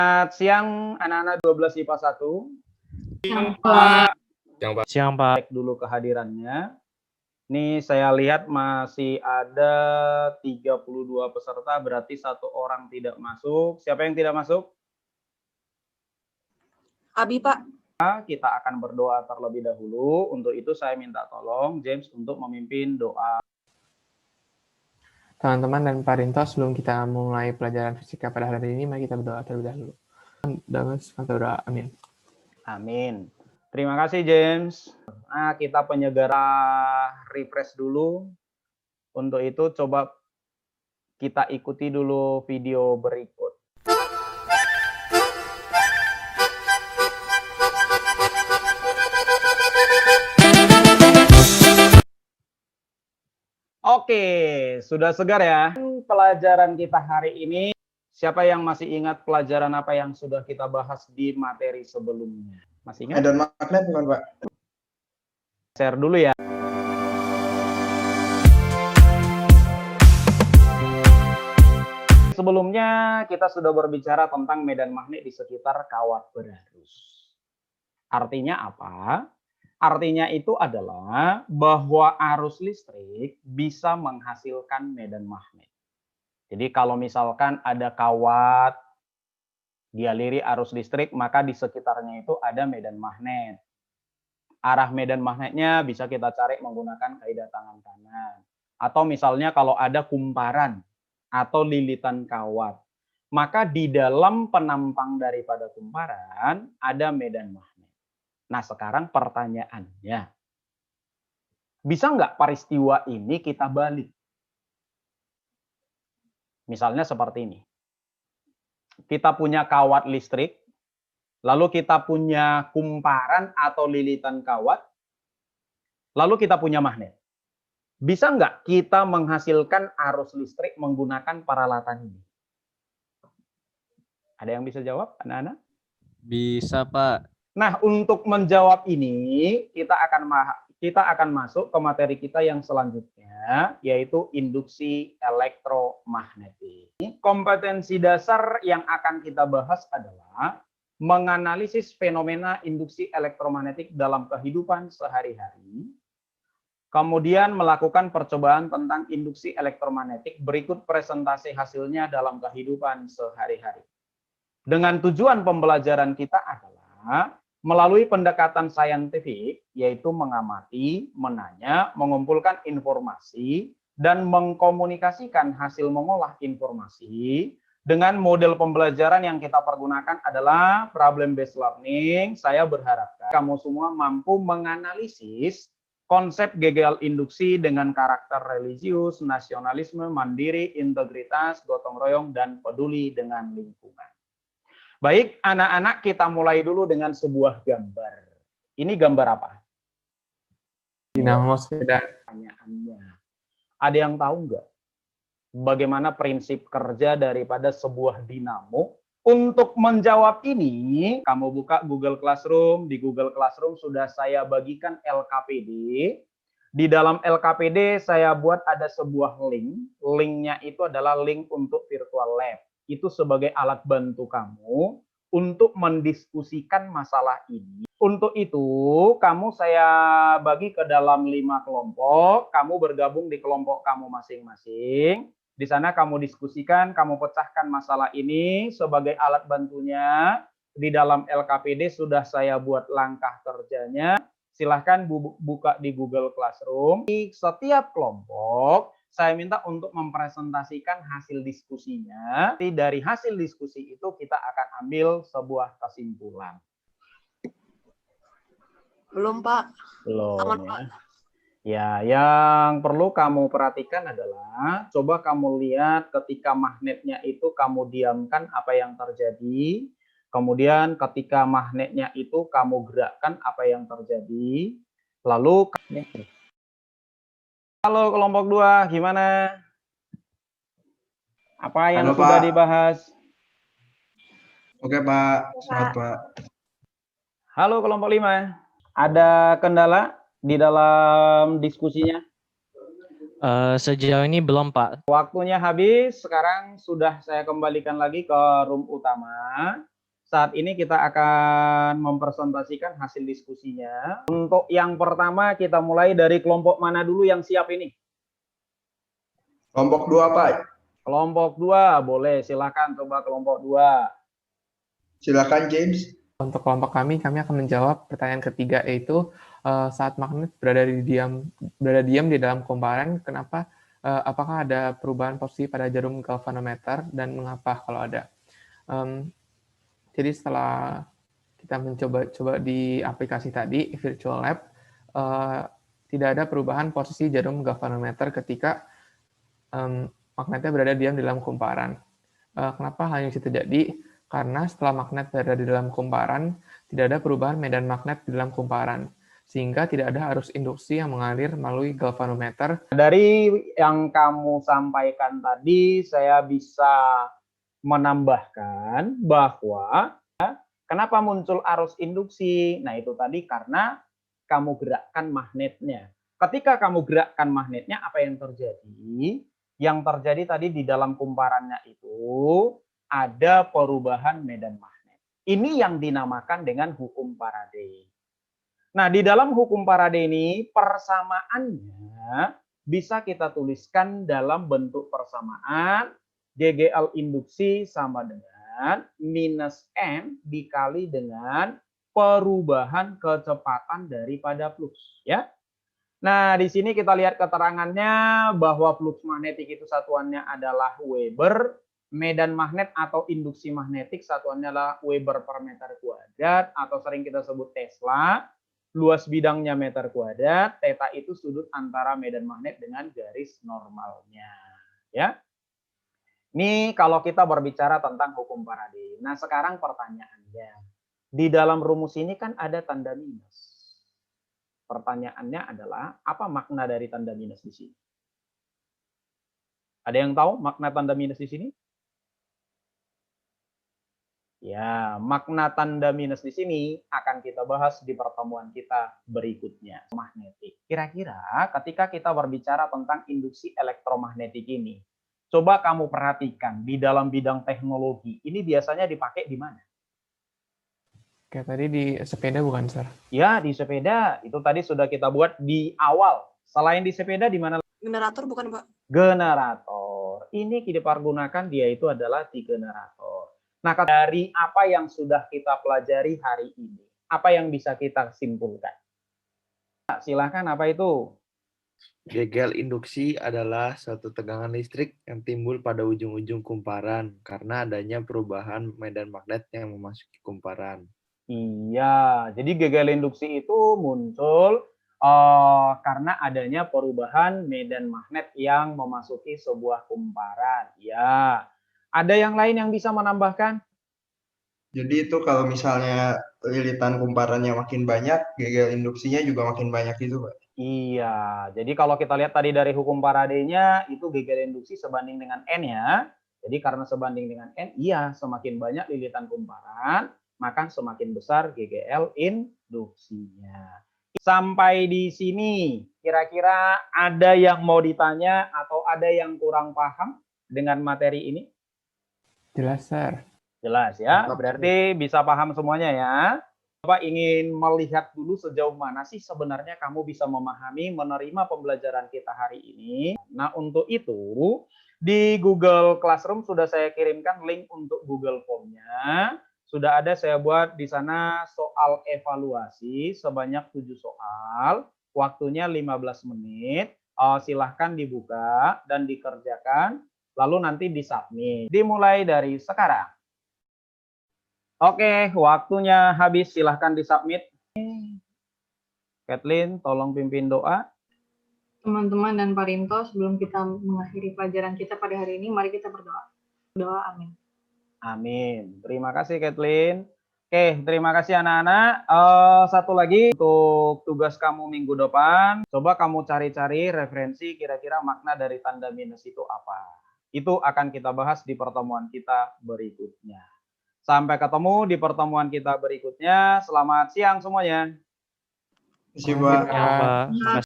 Selamat siang anak-anak 12 IPA 1. Siang, Pak. Cek dulu kehadirannya. Ini saya lihat masih ada 32 peserta, berarti satu orang tidak masuk. Siapa yang tidak masuk? Abi, Pak. Kita akan berdoa terlebih dahulu. Untuk itu saya minta tolong James untuk memimpin doa. Teman-teman dan Pak Rinto, sebelum kita mulai pelajaran fisika pada hari ini, mari kita berdoa terlebih dahulu. Dengan kata doa, amin. Amin. Terima kasih James. Nah, kita penyegara refresh dulu. Untuk itu coba kita ikuti dulu video berikut. Oke, sudah segar ya. Pelajaran kita hari ini, siapa yang masih ingat pelajaran apa yang sudah kita bahas di materi sebelumnya? Masih ingat? Medan magnet bukan, Pak? Share dulu ya. Sebelumnya kita sudah berbicara tentang medan magnet di sekitar kawat berarus. Artinya apa? Artinya itu adalah bahwa arus listrik bisa menghasilkan medan magnet. Jadi kalau misalkan ada kawat dialiri arus listrik, maka di sekitarnya itu ada medan magnet. Arah medan magnetnya bisa kita cari menggunakan kaidah tangan kanan. Atau misalnya kalau ada kumparan atau lilitan kawat, maka di dalam penampang daripada kumparan ada medan magnet. Nah, sekarang pertanyaannya, bisa nggak peristiwa ini kita balik? Misalnya seperti ini. Kita punya kawat listrik, lalu kita punya kumparan atau lilitan kawat, lalu kita punya magnet. Bisa nggak kita menghasilkan arus listrik menggunakan peralatan ini? Ada yang bisa jawab, anak-anak? Bisa, Pak. Nah, untuk menjawab ini, kita akan masuk ke materi kita yang selanjutnya, yaitu induksi elektromagnetik. Kompetensi dasar yang akan kita bahas adalah menganalisis fenomena induksi elektromagnetik dalam kehidupan sehari-hari, kemudian melakukan percobaan tentang induksi elektromagnetik. Berikut presentasi hasilnya dalam kehidupan sehari-hari. Dengan tujuan pembelajaran kita adalah melalui pendekatan saintifik, yaitu mengamati, menanya, mengumpulkan informasi, dan mengkomunikasikan hasil mengolah informasi. Dengan model pembelajaran yang kita pergunakan adalah problem based learning. Saya berharap kamu semua mampu menganalisis konsep GGL induksi dengan karakter religius, nasionalisme, mandiri, integritas, gotong royong, dan peduli dengan lingkungan. Baik, anak-anak, kita mulai dulu dengan sebuah gambar. Ini gambar apa? Dinamo sepeda. Pertanyaannya, ada yang tahu nggak bagaimana prinsip kerja daripada sebuah dinamo? Untuk menjawab ini, kamu buka Google Classroom. Di Google Classroom sudah saya bagikan LKPD. Di dalam LKPD saya buat ada sebuah link. Linknya itu adalah link untuk virtual lab. Itu sebagai alat bantu kamu untuk mendiskusikan masalah ini. Untuk itu, kamu saya bagi ke dalam 5 kelompok. Kamu bergabung di kelompok kamu masing-masing. Di sana kamu diskusikan, kamu pecahkan masalah ini sebagai alat bantunya. Di dalam LKPD sudah saya buat langkah kerjanya. Silahkan buka di Google Classroom. Di setiap kelompok, saya minta untuk mempresentasikan hasil diskusinya. Dari hasil diskusi itu kita akan ambil sebuah kesimpulan. Belum, Pak. Belum Aman, ya. Pak. Ya, yang perlu kamu perhatikan adalah coba kamu lihat ketika magnetnya itu kamu diamkan apa yang terjadi. Kemudian ketika magnetnya itu kamu gerakkan apa yang terjadi. Lalu halo kelompok 2, gimana? Apa yang Halo, sudah Pak. dibahas? Oke, Pak. Sehat, Pak. Halo kelompok 5, ada kendala di dalam diskusinya? Sejauh ini belum, Pak. Waktunya habis, sekarang sudah saya kembalikan lagi ke room utama. Saat ini kita akan mempresentasikan hasil diskusinya. Untuk yang pertama kita mulai dari kelompok mana dulu yang siap ini? Kelompok 2, Pak. Kelompok 2, boleh silakan coba kelompok 2. Silakan James. Untuk kelompok kami akan menjawab pertanyaan ketiga, yaitu saat magnet berada diam di dalam kumparan, apakah ada perubahan posisi pada jarum galvanometer dan mengapa kalau ada. Jadi setelah kita mencoba di aplikasi tadi, Virtual Lab, tidak ada perubahan posisi jarum galvanometer ketika magnetnya berada diam di dalam kumparan. Kenapa hal ini bisa terjadi? Karena setelah magnet berada di dalam kumparan, tidak ada perubahan medan magnet di dalam kumparan, sehingga tidak ada arus induksi yang mengalir melalui galvanometer. Dari yang kamu sampaikan tadi, saya bisa menambahkan bahwa kenapa muncul arus induksi? Nah, itu tadi karena kamu gerakkan magnetnya. Ketika kamu gerakkan magnetnya, apa yang terjadi? Yang terjadi tadi di dalam kumparannya itu ada perubahan medan magnet. Ini yang dinamakan dengan hukum Faraday. Nah, di dalam hukum Faraday ini persamaannya bisa kita tuliskan dalam bentuk persamaan GGL induksi sama dengan minus N dikali dengan perubahan kecepatan daripada flux, ya. Nah, di sini kita lihat keterangannya bahwa flux magnetik itu satuannya adalah Weber, medan magnet atau induksi magnetik satuannya adalah Weber per meter kuadrat atau sering kita sebut Tesla. Luas bidangnya meter kuadrat, theta itu sudut antara medan magnet dengan garis normalnya, ya. Ini kalau kita berbicara tentang hukum Faraday. Nah, sekarang pertanyaannya, di dalam rumus ini kan ada tanda minus. Pertanyaannya adalah, apa makna dari tanda minus di sini? Ada yang tahu makna tanda minus di sini? Ya, makna tanda minus di sini akan kita bahas di pertemuan kita berikutnya. Magnetik. Kira-kira ketika kita berbicara tentang induksi elektromagnetik ini, coba kamu perhatikan di dalam bidang teknologi, ini biasanya dipakai di mana? Kayak tadi di sepeda bukan, Sir? Ya, di sepeda. Itu tadi sudah kita buat di awal. Selain di sepeda, di mana? Generator bukan, Pak? Generator. Ini dipergunakan dia itu adalah di generator. Nah, dari apa yang sudah kita pelajari hari ini, apa yang bisa kita simpulkan? Silahkan, apa itu? GGL induksi adalah suatu tegangan listrik yang timbul pada ujung-ujung kumparan karena adanya perubahan medan magnet yang memasuki kumparan. Iya, jadi GGL induksi itu muncul karena adanya perubahan medan magnet yang memasuki sebuah kumparan. Ya, ada yang lain yang bisa menambahkan? Jadi itu kalau misalnya lilitan kumparannya makin banyak, GGL induksinya juga makin banyak itu, Pak. Iya, jadi kalau kita lihat tadi dari hukum Faraday-nya itu GGL induksi sebanding dengan N ya. Jadi karena sebanding dengan N, iya semakin banyak lilitan kumparan, maka semakin besar GGL induksinya. Sampai di sini, kira-kira ada yang mau ditanya atau ada yang kurang paham dengan materi ini? Jelas, Sir. Jelas ya, berarti bisa paham semuanya ya. Bapak ingin melihat dulu sejauh mana sih sebenarnya kamu bisa memahami, menerima pembelajaran kita hari ini. Nah, untuk itu di Google Classroom sudah saya kirimkan link untuk Google Form-nya. Sudah ada saya buat di sana soal evaluasi sebanyak 7 soal. Waktunya 15 menit. Silahkan dibuka dan dikerjakan. Lalu nanti disubmit. Dimulai dari sekarang. Oke, waktunya habis. Silahkan disubmit. Kathleen, tolong pimpin doa. Teman-teman dan Pak Rinto, sebelum kita mengakhiri pelajaran kita pada hari ini, mari kita berdoa. Doa, amin. Amin. Terima kasih, Kathleen. Oke, terima kasih anak-anak. Satu lagi untuk tugas kamu minggu depan, coba kamu cari-cari referensi kira-kira makna dari tanda minus itu apa. Itu akan kita bahas di pertemuan kita berikutnya. Sampai ketemu di pertemuan kita berikutnya. Selamat siang semuanya. Terima kasih, Pak. Pak.